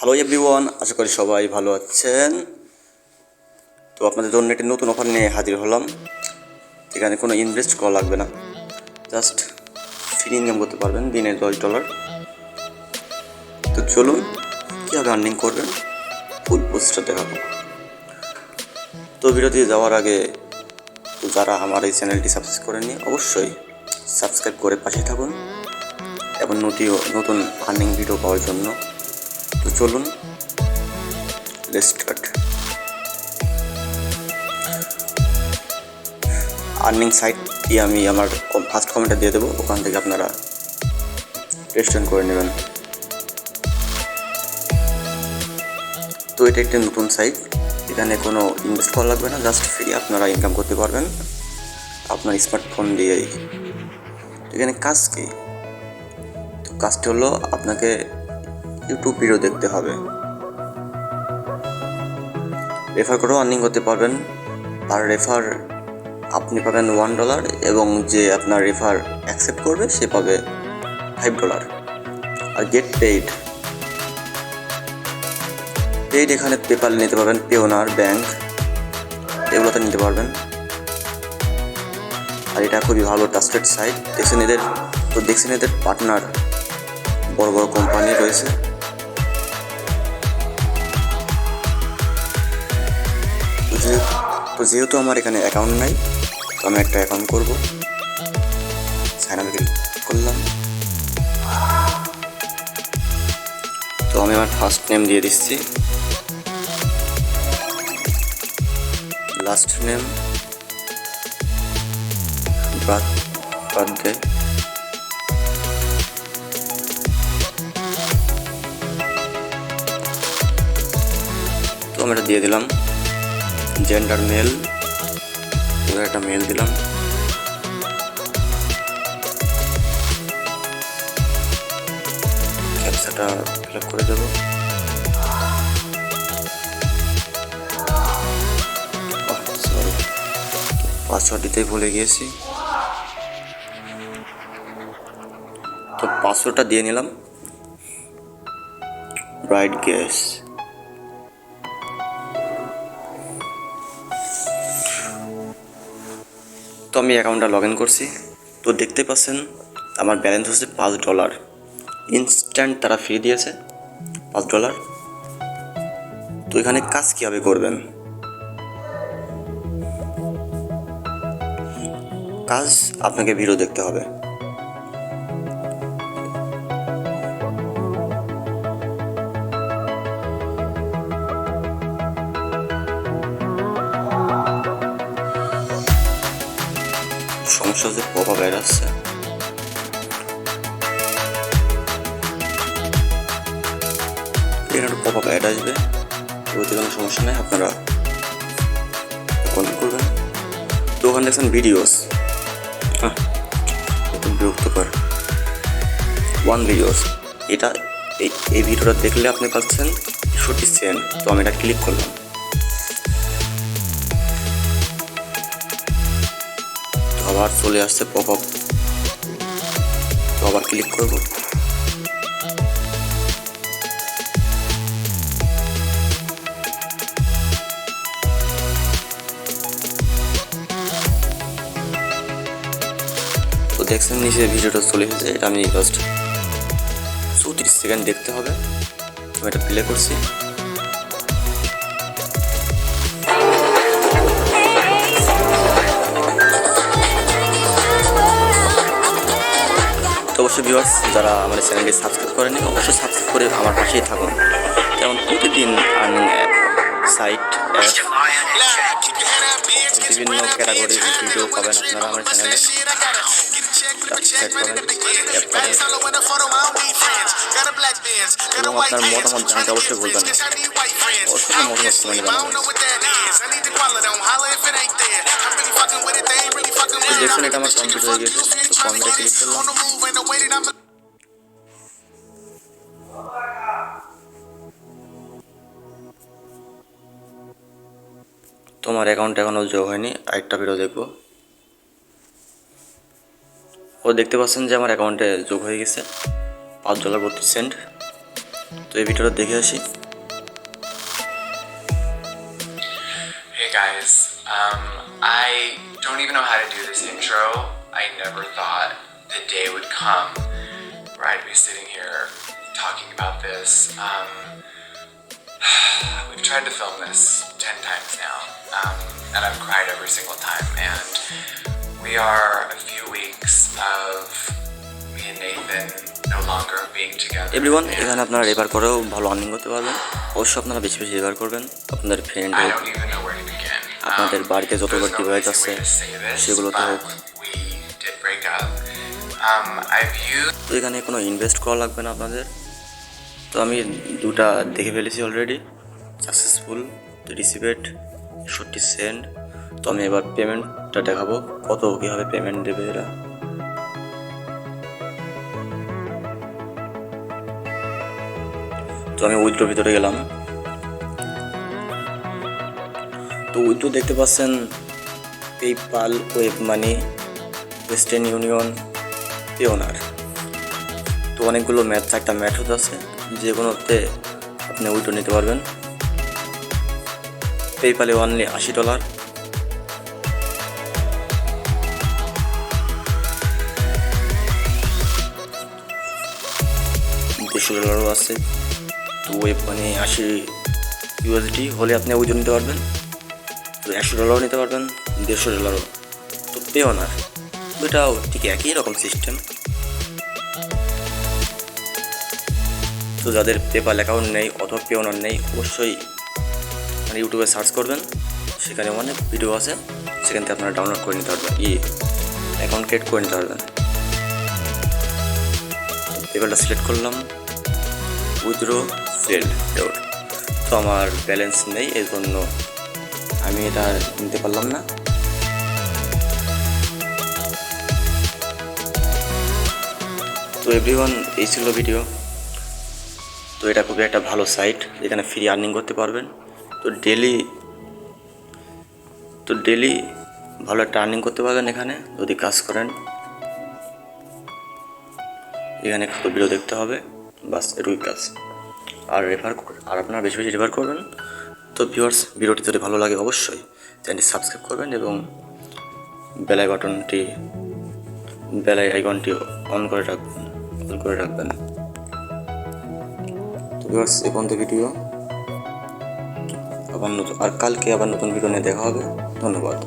Hello everyone, আশা করি সবাই ভালো আছেন। তো আপনাদের জন্য একটি নতুন অফার নিয়ে হাজির হলাম। এখানে কোনো ইনভেস্ট করা লাগবে না, জাস্ট ফ্রি ইনকাম করতে পারবেন দিনে $10। তো চলুন কীভাবে আর্নিং করবেন ফুল প্রসেসটা দেখাবো। তো ভিডিওতে যাওয়ার আগে তো যারা আমার এই চ্যানেলটি সাবস্ক্রাইব করেননি অবশ্যই সাবস্ক্রাইব করে পাশে থাকুন এবং নতুন আর্নিং ভিডিও পাওয়ার জন্য। তো চলুন লেটস স্টার্ট। আর্নিং সাইটটি আমি আমার ফার্স্ট কমেন্টে দিয়ে দেবো, ওখান থেকে আপনারা রেজিস্ট্রেশন করে নেবেন। তো এটা একটি নতুন সাইট, এখানে কোনো ইনভেস্ট করা লাগবে না, জাস্ট ফ্রি আপনারা ইনকাম করতে পারবেন আপনার স্মার্টফোন দিয়েই। এখানে কাজ কি? তো কাজটি হলো আপনাকে ইউটিউব ভিডিও দেখতে হবে, রেফার করেও আর্নিং করতে পারবেন। পার রেফার আপনি পাবেন $1 এবং যে আপনার রেফার অ্যাকসেপ্ট করবে সে পাবে $5। আর গেট পেইড এখানে পেপাল নিতে পারবেন, পেওনার ব্যাংক এগুলোতে নিতে পারবেন। আর এটা খুবই ভালো ট্রাস্টেড সাইট। দেখছেন এদের পার্টনার বড় বড় কোম্পানি রয়েছে। তো যেহেতু আমার এখানে অ্যাকাউন্ট নাই, তো আমি একটা অ্যাকাউন্ট করব। সাইন আপে ক্লিক করলাম। তো আমি আমার ফার্স্ট নেম দিয়ে দিচ্ছি, লাস্ট নেম, বার্থডে, তো আমি এটা দিয়ে দিলাম। জেন্ডার মেল, একটা মেল দিলাম। ক্যাপচাটা ফিল আপ করে দেবো। সরি, পাসওয়ার্ড দিতেই ভুলে গিয়েছি। তো পাসওয়ার্ডটা দিয়ে নিলাম, ব্রাইট গেস। তো আমি অ্যাকাউন্টটা লগ ইন করছি। তো দেখতে পাচ্ছেন আমার ব্যালেন্স হচ্ছে $5। ইনস্ট্যান্ট তারা ফ্রি দিয়েছে $5। তো এখানে কাজ কীভাবে করবেন? কাজ আপনাকে ভিডিও দেখতে হবে। সমস্যা হচ্ছে পপআপ অ্যাড আসছে। এখানে পপআপ অ্যাড আসবে, ওইতে কোনো সমস্যা নেই, আপনারা কন্ট্রোল করবেন। তো ওখানে দেখছেন ভিডিওস, বিরক্তকর ভিডিওস। এই ভিডিওটা দেখলে আপনি পাচ্ছেন 60 সেন্ট। তো আমি এটা ক্লিক করলাম। তো আবার চলে আসছে পপআপ, তো আবার ক্লিক করব। তো দেখছেন নিচে ভিডিওটা চলে এসেছে, এটা আমি জাস্ট 34 সেকেন্ড দেখতে হবে। আমি এটা প্লে করছি। তো অবশ্যই ভিউয়ার্স, যারা আমার চ্যানেলটি সাবস্ক্রাইব করেনি অবশ্যই সাবস্ক্রাইব করে আমার পাশেই থাকুন। যেমন প্রতিদিন আর্নিং সাইট বিভিন্ন ক্যাটাগরির ভিডিও পাবেন আপনারা আমার চ্যানেলে। এবং আপনার মতামত জানাতে অবশ্যই ভুলবেন না, অবশ্যই মতামত কমেন্টে জানাবেন। দেখুন এটা আমার কমপ্লিট হয়ে গেছে। তো কমেন্টে ক্লিক করলাম। তোমার অ্যাকাউন্ট এখনও যোগ হয়নি, আরেকটা ভিডিও দেখবো। দেখতে পাচ্ছেন যে আমার অ্যাকাউন্টে যোগ হয়ে গেছে $5.32। তো এই ভিডিওটা দেখে আসি। Hey guys, I don't even know how to do this intro. I never thought the day would come where I'd be sitting here talking about this. We've tried to film this 10 times now, and I've cried every single time. And we are a few weeks of me and Nathan no longer being together. Everyone, এখানে আপনারা refer করেও ভালো earning করতে পারবেন। অবশ্যই আপনারা বেশি বেশি রেফার করবেন। আপনাদের ফ্রেন্ড I হোক, don't even know where to begin. আপনাদের বাড়িতে যতবার There's no ডিভাইস easy আছে way to say this, সেগুলোতে হোক। but we did break up. I've used তো এখানে কোনো ইনভেস্ট করা লাগবে না আপনাদের। তো আমি দুটা দেখে ফেলেছি অলরেডি, সাকসেসফুল, রিসিভেড 61 সেন্ট। তো আমি এবার পেমেন্টটা দেখাবো, কত কীভাবে পেমেন্ট দেবে এরা। তো আমি উইথড্রোর ভিতরে গেলাম। তো উইথড্রো দেখতে পাচ্ছেন PayPal, web money, western union, Payoneer. তো অনেকগুলো ম্যাথ, 4টা ম্যাথড আছে, যে কোনোতে আপনি উইথড্রো নিতে পারবেন। পেপালে অনলি $80, $200 আছে। তো ওয়েব মানে 80 USD হলে আপনি উইথড্রো নিতে পারবেন। তো $100 নিতে পারবেন, $150। তো পেওনার দুটাও ঠিক একই রকম সিস্টেম। তো যাদের পেপাল অ্যাকাউন্ট নেই অথবা পেওনার নেই, অবশ্যই মানে ইউটিউবে সার্চ করবেন, সেখানে অনেক ভিডিও আছে, সেখান থেকে আপনারা ডাউনলোড করে নিতে পারবেন, অ্যাকাউন্ট ক্রিয়েট করে নিতে পারবেন। পেপালটা সিলেক্ট করলাম, উইথড্রো ফেল্ড। তো আমার ব্যালেন্স নেই, এই জন্য আমি এটা নিতে পারলাম না। তো এভরিওয়ান, এই ছিল ভিডিও। তো এটা খুবই একটা ভালো সাইট, এখানে ফ্রি আর্নিং করতে পারবেন। তো ডেলি ভালো একটা আর্নিং করতে পারবেন এখানে যদি কাজ করেন। এখানে কত ভিডিও দেখতে হবে, বাস এটুকুই কাজ। আর আপনারা বেশি বেশি রেফার করবেন। তো ভিউয়ার্স, ভিডিওটি যদি ভালো লাগে অবশ্যই চ্যানেলটি সাবস্ক্রাইব করবেন এবং বেল আইকনটি অন করে রাখবেন। তো ভিউয়ার্স, এই পর্যন্ত ভিডিও, কালকে আবার নতুন ভিডিও নিয়ে দেখা হবে। ধন্যবাদ।